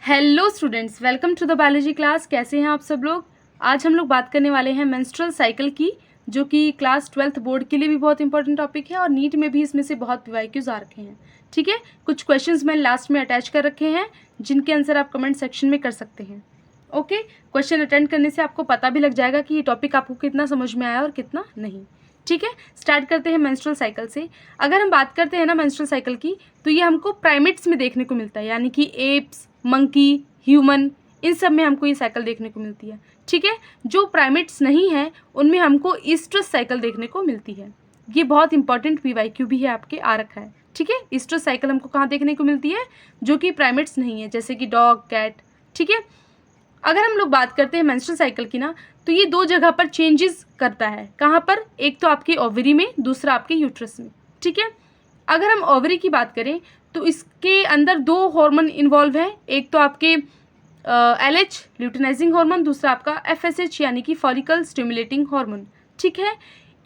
Hello students, welcome to the biology class. कैसे हैं आप सब लोग। आज हम लोग बात करने वाले हैं मेंस्ट्रुअल साइकिल की, जो कि क्लास 12th बोर्ड के लिए भी बहुत इंपॉर्टेंट टॉपिक है और नीट में भी इसमें से बहुत PYQs आ रखे हैं। ठीक है, कुछ क्वेश्चंस मैंने लास्ट में अटैच कर रखे हैं जिनके आंसर आप कमेंट सेक्शन में कर सकते हैं। ओके, क्वेश्चन अटेंड करने से आपको पता भी लग जाएगा कि ये टॉपिक आपको कितना समझ में आया और कितना नहीं। ठीक है, स्टार्ट करते हैं मेंस्ट्रुअल साइकिल से। अगर हम बात करते हैं ना मेंस्ट्रुअल साइकिल की, तो ये हमको प्राइमेट्स में देखने को मिलता है, यानी कि एप्स, मंकी, ह्यूमन, इन सब में हमको ये साइकिल देखने को मिलती है। ठीक है, जो प्राइमेट्स नहीं है उनमें हमको ईस्ट्रस साइकिल देखने को मिलती है। ये बहुत इंपॉर्टेंट PYQ भी है, आपके आ रखा है। ठीक है, ईस्ट्रस साइकिल हमको कहाँ देखने को मिलती है, जो कि प्राइमेट्स नहीं है, जैसे कि डॉग, कैट। ठीक है, अगर हम लोग बात करते हैं मेंस्ट्रुअल साइकिल की ना, तो ये दो जगह पर चेंजेस करता है। कहाँ पर? एक तो आपके ओवरी में, दूसरा आपके यूट्रस में। ठीक है, अगर हम ओवरी की बात करें तो इसके अंदर दो हार्मोन इन्वॉल्व हैं। एक तो आपके LH ल्यूटिनाइजिंग हार्मोन, दूसरा आपका FSH यानी कि फॉलिकल स्टिमुलेटिंग हार्मोन। ठीक है,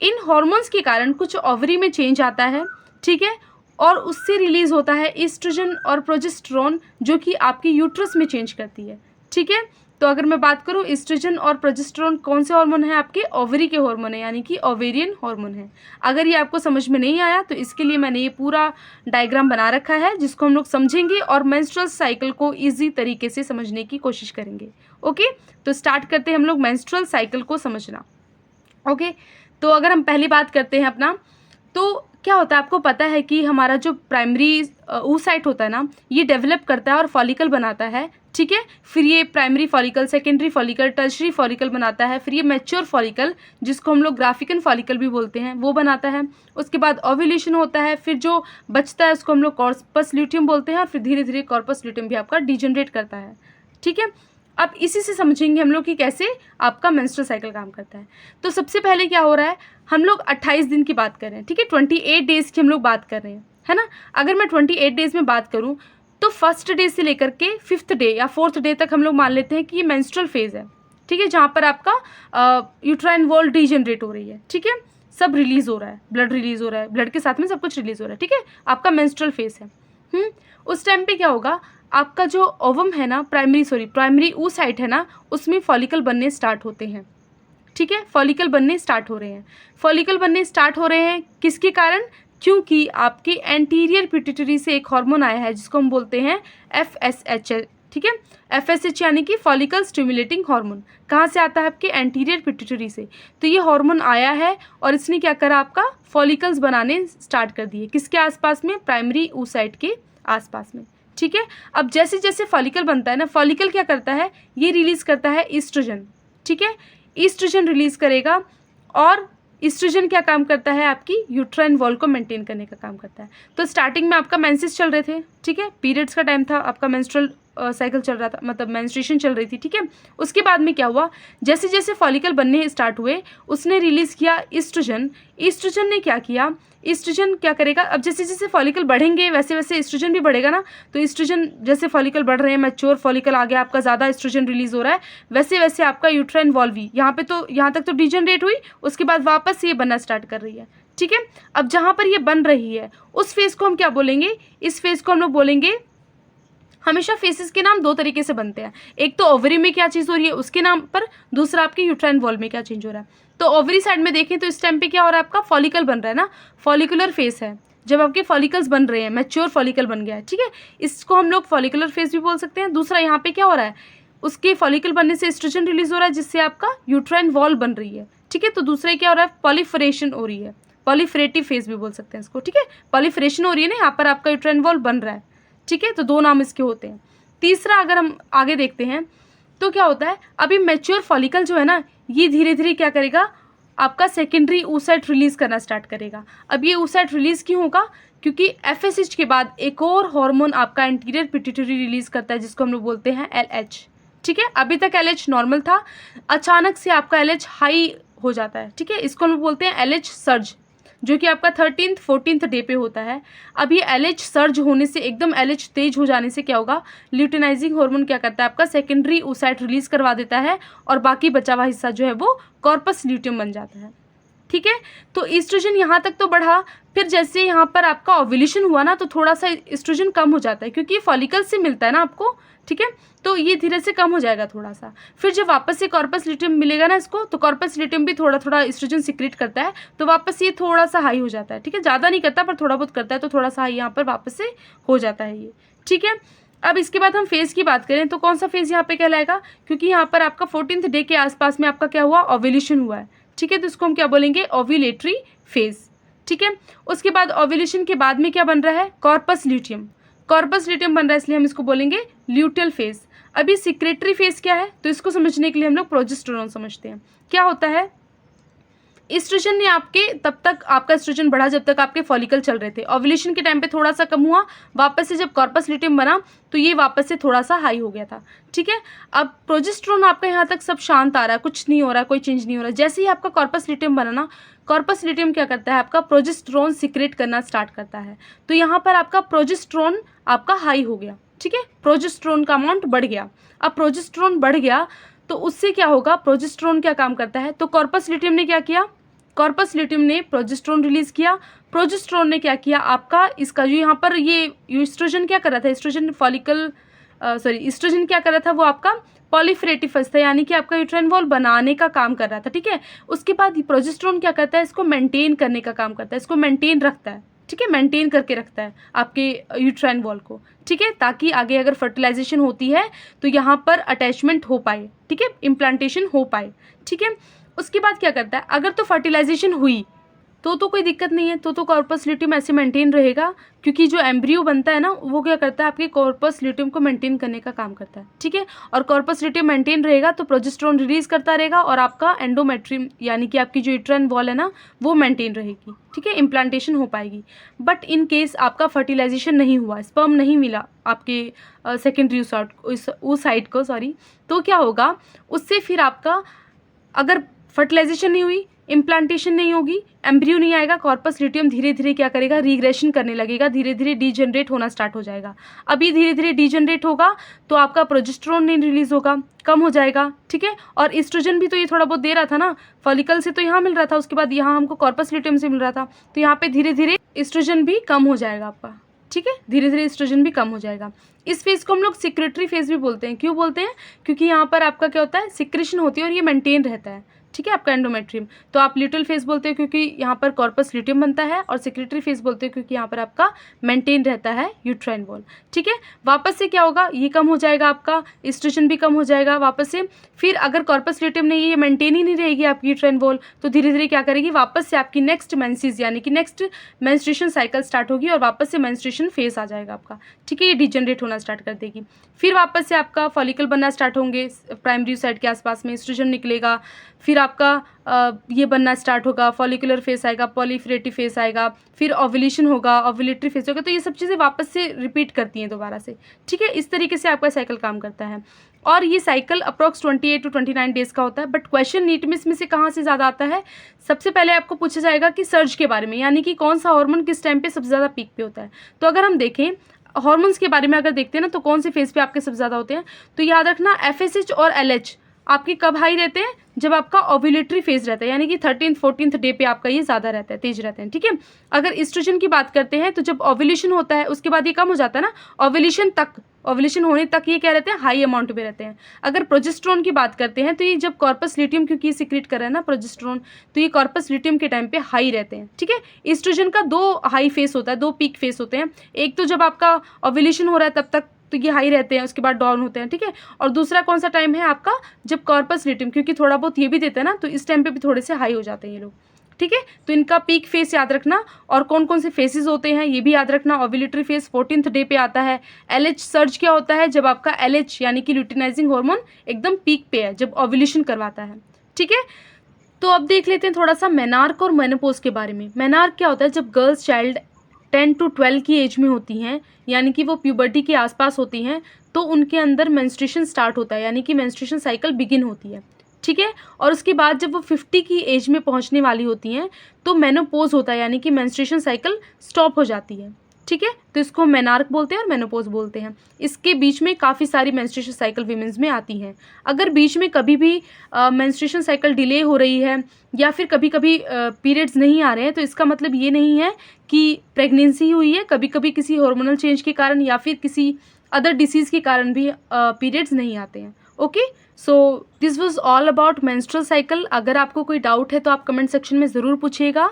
इन हार्मोन्स के कारण कुछ ओवरी में चेंज आता है। ठीक है, और उससे रिलीज होता है ईस्ट्रोजन और प्रोजेस्टेरोन, जो कि आपकी यूट्रस में चेंज करती है। ठीक है, तो अगर मैं बात करूं, ईस्ट्रोजन और प्रोजेस्टेरोन कौन से हार्मोन है? आपके ओवरी के हार्मोन है, यानी कि ओवेरियन हार्मोन है। अगर ये आपको समझ में नहीं आया तो इसके लिए मैंने ये पूरा डायग्राम बना रखा है, जिसको हम लोग समझेंगे और मेंस्ट्रुअल साइकिल को इजी तरीके से समझने की कोशिश करेंगे। ओके, तो स्टार्ट करते हैं हम लोग मेंस्ट्रुअल साइकिल को समझना। ओके, तो अगर हम पहली बात करते हैं अपना, तो क्या होता है, आपको पता है कि हमारा जो प्राइमरी oocyte होता है ना, ये डेवलप करता है और फॉलिकल बनाता है। ठीक है, फिर ये primary follicle, secondary follicle, tertiary follicle बनाता है, फिर ये मैच्योर फॉलिकल, जिसको हम लोग ग्राफिकन फॉलिकल भी बोलते हैं, वो बनाता है। उसके बाद ओव्यूलेशन होता है, फिर जो बचता है उसको हम लोग कॉर्पस ल्यूटियम बोलते हैं, और फिर धीरे धीरे कॉर्पस ल्यूटियम भी आपका डिजनरेट करता है। ठीक है, अब इसी से समझेंगे हम लोग कि कैसे आपका मेंस्ट्रुअल साइकिल काम करता है। तो सबसे पहले क्या हो रहा है, हम लोग 28 दिन की बात कर रहे हैं। ठीक है, 28 डेज की हम लोग बात कर रहे हैं, है ना। अगर मैं 28 डेज में बात करूं तो फर्स्ट डे से लेकर के 5th डे या 4th डे तक हम लोग मान लेते हैं कि ये मेंस्ट्रुअल फेज है। ठीक है, जहाँ पर आपका यूट्राइन वॉल डिजनरेट हो रही है। ठीक है, सब रिलीज हो रहा है, ब्लड रिलीज हो रहा है, ब्लड के साथ में सब कुछ रिलीज हो रहा है। ठीक है, आपका मेंस्ट्रुअल फेज है। उस टाइम पे क्या होगा, आपका जो ओवम है ना, प्राइमरी oocyte है ना, उसमें फॉलिकल बनने स्टार्ट होते हैं। ठीक है, फॉलिकल बनने स्टार्ट हो रहे हैं। फॉलिकल बनने स्टार्ट हो रहे हैं किसके कारण? क्योंकि आपके एंटीरियर पिट्यूटरी से एक हार्मोन आया है जिसको हम बोलते हैं FSH। ठीक है, FSH यानी कि फॉलिकल स्टिमुलेटिंग हार्मोन। कहाँ से आता है? आपके एंटीरियर पिट्यूटरी से। तो ये हार्मोन आया है और इसने क्या करा, आपका फॉलिकल्स बनाने स्टार्ट कर दिए। किसके आसपास में? प्राइमरी oocyte के आसपास में। ठीक है, अब जैसे जैसे फॉलिकल बनता है ना, फॉलिकल क्या करता है, ये रिलीज करता है ईस्ट्रोजन। ठीक है, ईस्ट्रोजन रिलीज करेगा, और ईस्ट्रोजन क्या काम करता है, आपकी यूट्राइन वॉल को मेंटेन करने का काम करता है। तो स्टार्टिंग में आपका मेंसेस चल रहे थे। ठीक है, पीरियड्स का टाइम था, आपका मेंस्ट्रुअल साइकिल चल रहा था, मतलब मेंस्ट्रुएशन चल रही थी। ठीक है, उसके बाद में क्या हुआ, जैसे जैसे फॉलिकल बनने स्टार्ट हुए, उसने रिलीज किया ईस्ट्रोजन। ईस्ट्रोजन ने क्या किया, ईस्ट्रोजन क्या करेगा, अब जैसे जैसे फॉलिकल बढ़ेंगे वैसे वैसे ईस्ट्रोजन भी बढ़ेगा ना। तो ईस्ट्रोजन, जैसे फॉलिकल बढ़ रहे हैं, मैच्योर फॉलिकल आ गया, आपका ज़्यादा ईस्ट्रोजन रिलीज हो रहा है, वैसे वैसे आपका यूट्राइन वॉल भी यहाँ तक तो डिजनरेट हुई, उसके बाद वापस ये बनना स्टार्ट कर रही है। ठीक है, अब जहाँ पर ये बन रही है उस फेज को हम क्या बोलेंगे, इस फेज को हम लोग बोलेंगे, हमेशा फेसेस के नाम दो तरीके से बनते हैं। एक तो ओवरी में क्या चीज़ हो रही है उसके नाम पर, दूसरा आपके यूट्राइन वॉल में क्या चेंज हो रहा है। तो ओवरी साइड में देखें तो इस टाइम पे क्या हो रहा है, आपका फॉलिकल बन रहा है ना, फॉलिकुलर फेस है, जब आपके फॉलिकल्स बन रहे हैं, मैच्योर फॉलिकल बन गया है। ठीक है, इसको हम लोग फॉलिकुलर फेस भी बोल सकते हैं। दूसरा यहाँ पे क्या हो रहा है, उसके फॉलिकल बनने से एस्ट्रोजन रिलीज हो रहा है, जिससे आपका यूट्राइन वॉल बन रही है। ठीक है, तो दूसरा क्या हो रहा है, पॉलीफरेशन हो रही है, पॉलीफरेटिव फेज भी बोल सकते हैं इसको। ठीक है, पॉलीफरेशन हो रही है ना, यहाँ पर आपका यूट्राइन वॉल बन रहा है। ठीक है, तो दो नाम इसके होते हैं। तीसरा अगर हम आगे देखते हैं तो क्या होता है, अभी मैच्योर फॉलिकल जो है ना, ये धीरे धीरे क्या करेगा, आपका सेकेंडरी oocyte रिलीज करना स्टार्ट करेगा। अब ये oocyte रिलीज क्यों होगा, क्योंकि FSH के बाद एक और हार्मोन आपका एंटीरियर पिट्यूटरी रिलीज करता है, जिसको हम लोग बोलते हैं LH। ठीक है, अभी तक LH नॉर्मल था, अचानक से आपका LH हाई हो जाता है। ठीक है, इसको हम लोग बोलते हैं LH सर्ज, जो कि आपका 13th 14th डे पे होता है। अब ये LH सर्ज होने से, एकदम LH तेज हो जाने से क्या होगा, ल्यूटिनाइजिंग हार्मोन क्या करता है, आपका सेकेंडरी oocyte रिलीज करवा देता है, और बाकी बचा हुआ हिस्सा जो है वो कॉर्पस ल्यूटियम बन जाता है। ठीक है, तो ईस्ट्रोजन यहाँ तक तो बढ़ा, फिर जैसे यहाँ पर आपका ओव्यूलेशन हुआ ना, तो थोड़ा सा ईस्ट्रोजन कम हो जाता है, क्योंकि ये फॉलिकल से मिलता है ना आपको। ठीक है। तो ये धीरे से कम हो जाएगा थोड़ा सा। फिर जब वापस से कॉर्पस ल्यूटियम मिलेगा ना इसको, तो कॉर्पस ल्यूटियम भी थोड़ा थोड़ा एस्ट्रोजन सिक्रेट करता है, तो वापस ये थोड़ा सा हाई हो जाता है, ठीक है। ज़्यादा नहीं करता पर थोड़ा बहुत करता है, तो थोड़ा सा हाई यहाँ पर वापस से हो जाता है ये, ठीक है। अब इसके बाद हम फेज़ की बात करें तो कौन सा फेज़ यहाँ पे कहलाएगा, क्योंकि यहाँ पर आपका 14th डे के आसपास में आपका क्या हुआ, ओव्यूलेशन हुआ है, ठीक है। तो इसको हम क्या बोलेंगे, ओव्यूलेटरी फेज़, ठीक है। उसके बाद ओव्यूलेशन के बाद में क्या बन रहा है, कॉर्पस ल्यूटियम। कॉर्पस ल्यूटियम बन रहा है, इसलिए हम इसको बोलेंगे ल्यूटियल फेज़। अभी सिक्रेटरी फेज़ क्या है, तो इसको समझने के लिए हम लोग प्रोजेस्टेरोन समझते हैं। क्या होता है, एस्ट्रोजन ने आपके तब तक आपका एस्ट्रोजन बढ़ा जब तक आपके फॉलिकल चल रहे थे, ओव्यूलेशन के टाइम पे थोड़ा सा कम हुआ, वापस से जब कॉर्पस ल्यूटियम बना तो ये वापस से थोड़ा सा हाई हो गया था, ठीक है। अब प्रोजेस्टेरोन आपका यहाँ तक सब शांत आ रहा है, कुछ नहीं हो रहा, कोई चेंज नहीं हो रहा। जैसे ही आपका कॉर्पस ल्यूटियम बना ना, कॉर्पस ल्यूटियम क्या करता है, आपका प्रोजेस्टेरोन सिक्रेट करना स्टार्ट करता है। तो यहाँ पर आपका प्रोजेस्टेरोन आपका हाई हो गया, ठीक है, प्रोजेस्टेरोन का अमाउंट बढ़ गया। अब प्रोजेस्टेरोन बढ़ गया तो उससे क्या होगा, प्रोजेस्टेरोन क्या काम करता है, तो कॉर्पस ल्यूटियम ने क्या किया, कॉर्पस ल्यूटियम ने प्रोजेस्टेरोन रिलीज किया। प्रोजेस्टेरोन ने क्या किया, आपका इसका जो यहाँ पर ये एस्ट्रोजन क्या कर रहा था, एस्ट्रोजन फॉलिकल एस्ट्रोजन क्या कर रहा था, वो आपका पॉलीफरेटिव फेज था, यानी कि आपका यूट्राइन वॉल बनाने का काम कर रहा था, ठीक है। उसके बाद प्रोजेस्टेरोन क्या करता है, इसको मेंटेन करने का काम करता है, इसको मेंटेन रखता है, ठीक है, मेंटेन करके रखता है आपके यूट्राइन वॉल को, ठीक है, ताकि आगे अगर फर्टिलाइजेशन होती है तो यहाँ पर अटैचमेंट हो पाए, ठीक है, इम्प्लांटेशन हो पाए, ठीक है। उसके बाद क्या करता है, अगर तो फर्टिलाइजेशन हुई तो कोई दिक्कत नहीं है, तो कॉर्पस ल्यूटियम ऐसे मेंटेन रहेगा, क्योंकि जो एम्ब्रियो बनता है ना वो क्या करता है, आपके कॉर्पस ल्यूटियम को मेंटेन करने का काम करता है, ठीक है। और कॉर्पस ल्यूटियम मेंटेन रहेगा तो प्रोजेस्टेरोन रिलीज करता रहेगा और आपका एंडोमेट्रियम यानी कि आपकी जो यूट्राइन वॉल है ना वो मेंटेन रहेगी, ठीक है, इम्प्लांटेशन हो पाएगी। बट इन केस आपका फर्टिलाइजेशन नहीं हुआ, स्पर्म नहीं मिला आपके सेकेंडरी उस साइड को, सॉरी, तो क्या होगा उससे, फिर आपका अगर फर्टिलाइजेशन नहीं हुई, इम्प्लांटेशन नहीं होगी, एम्ब्रियो नहीं आएगा, कॉर्पस ल्यूटियम धीरे धीरे क्या करेगा, रीग्रेशन करने लगेगा, धीरे धीरे डीजनरेट होना स्टार्ट हो जाएगा। अभी धीरे धीरे डीजनरेट होगा तो आपका प्रोजेस्टेरोन नहीं रिलीज होगा, कम हो जाएगा, ठीक है। और एस्ट्रोजन भी तो ये थोड़ा बहुत दे रहा था ना, फॉलिकल से तो यहाँ मिल रहा था, उसके बाद यहाँ हमको कॉर्पस ल्यूटियम से मिल रहा था, तो यहाँ पे धीरे धीरे एस्ट्रोजन भी कम हो जाएगा आपका, ठीक है, धीरे धीरे एस्ट्रोजन भी कम हो जाएगा। इस फेज को हम लोग सिक्रेटरी फेज भी बोलते हैं। क्यों बोलते हैं, क्योंकि यहाँ पर आपका क्या होता है, सिक्रेशन होती है और ये मेंटेन रहता है, ठीक है, आपका एंडोमेट्रियम। तो आप ल्यूटियल फेज बोलते हैं क्योंकि यहाँ पर कॉर्पस ल्यूटियम बनता है, और सेक्रेटरी फेज बोलते हैं क्योंकि यहाँ पर आपका मेंटेन रहता है यूट्राइन वॉल, ठीक है। वापस से क्या होगा, ये कम हो जाएगा, आपका एस्ट्रोजन भी कम हो जाएगा वापस से। फिर अगर कॉर्पस ल्यूटियम ने ये मेंटेन ही नहीं रहेगी आपकी यूट्राइन वॉल, तो धीरे धीरे क्या करेगी, वापस से आपकी नेक्स्ट मेंसेस यानी कि नेक्स्ट मेंस्ट्रुएशन साइकिल स्टार्ट होगी और वापस से मेंस्ट्रुएशन फेज आ जाएगा आपका, ठीक है, ये डिजनरेट होना स्टार्ट कर देगी। फिर वापस से आपका फॉलिकल बनना स्टार्ट होंगे, प्राइमरी साइड के आसपास में एस्ट्रोजन निकलेगा, फिर आपका ये बनना स्टार्ट होगा, फॉलिकुलर फेस आएगा, पॉलीफरेटिव फेस आएगा, फिर ओव्यूलेशन होगा, ओव्यूलेटरी फेस होगा। तो ये सब चीज़ें वापस से रिपीट करती हैं दोबारा से, ठीक है। इस तरीके से आपका साइकिल काम करता है, और ये साइकिल अप्रॉक्स 28 to 29 डेज़ का होता है। बट क्वेश्चन नीट में इसमें से कहाँ से ज़्यादा आता है, सबसे पहले आपको पूछा जाएगा कि सर्ज के बारे में, यानी कि कौन सा हार्मोन किस टाइम पे सबसे ज़्यादा पीक पे होता है। तो अगर हम देखें हार्मोन्स के बारे में अगर देखते हैं ना, तो कौन से फेज पे आपके सबसे ज़्यादा होते हैं, तो याद रखना FSH और LH आपके कब हाई रहते हैं, जब आपका ओव्यूलेटरी फेज रहता है, यानी कि 13th 14th डे पे आपका ये ज़्यादा रहता है, तेज रहते हैं, ठीक है। अगर एस्ट्रोजन की बात करते हैं तो जब ओव्यूलेशन होता है उसके बाद ये कम हो जाता है ना, ओव्यूलेशन होने तक ये क्या रहते हैं, हाई अमाउंट में रहते हैं। अगर प्रोजेस्टेरोन की बात करते हैं तो ये जब कॉर्पस ल्यूटियम, क्योंकि ये सिक्रेट कर रहा है ना प्रोजेस्टेरोन, तो ये कॉर्पस ल्यूटियम के टाइम पे हाई रहते हैं, ठीक है। एस्ट्रोजन का 2 हाई फेस होता है, 2 पीक फेस होते हैं। एक तो जब आपका ओव्यूलेशन हो रहा है तब तक तो ये हाई रहते हैं, उसके बाद डाउन होते हैं, ठीक है। और दूसरा कौन सा टाइम है आपका, जब कॉर्पस ल्यूटियम, क्योंकि थोड़ा बहुत ये भी देता है ना, तो इस टाइम पे भी थोड़े से हाई हो जाते हैं ये लोग, ठीक है। तो इनका पीक फेस याद रखना, और कौन कौन से फेसेस होते हैं ये भी याद रखना। ओव्यूलेटरी फेस 14th डे पे आता है। LH सर्ज क्या होता है, जब आपका LH यानी कि ल्यूटिनाइजिंग हार्मोन एकदम पीक पे है, जब ओव्यूलेशन करवाता है, ठीक है। तो अब देख लेते हैं थोड़ा सा मेनार्क और मेनोपॉज के बारे में। मेनार्क क्या होता है, जब गर्ल्स चाइल्ड 10 to 12 की एज में होती हैं, यानी कि वो प्यूबर्टी के आसपास होती हैं, तो उनके अंदर मेंस्ट्रुएशन स्टार्ट होता है, यानी कि मेंस्ट्रुएशन साइकिल बिगिन होती है, ठीक है। और उसके बाद जब वो 50 की एज में पहुंचने वाली होती हैं तो मेनोपॉज होता है, यानी कि मेंस्ट्रुएशन साइकिल स्टॉप हो जाती है, ठीक है। तो इसको मेनार्क बोलते हैं और मेनोपॉज बोलते हैं। इसके बीच में काफ़ी सारी मेंस्ट्रुएशन साइकिल वीमेंस में आती हैं। अगर बीच में कभी भी मेंस्ट्रुएशन साइकिल डिले हो रही है या फिर कभी कभी पीरियड्स नहीं आ रहे हैं, तो इसका मतलब ये नहीं है कि प्रेगनेंसी हुई है। कभी कभी किसी हार्मोनल चेंज के कारण या फिर किसी अदर डिसीज़ के कारण भी पीरियड्स नहीं आते हैं। Okay, so this was all about menstrual cycle. अगर आपको कोई डाउट है तो आप कमेंट सेक्शन में ज़रूर पूछिएगा।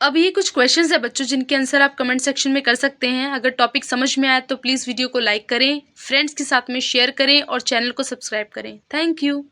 अब ये कुछ क्वेश्चंस है बच्चों जिनके आंसर आप कमेंट सेक्शन में कर सकते हैं। अगर टॉपिक समझ में आया तो प्लीज़ वीडियो को लाइक करें, फ्रेंड्स के साथ में शेयर करें और चैनल को सब्सक्राइब करें। Thank you.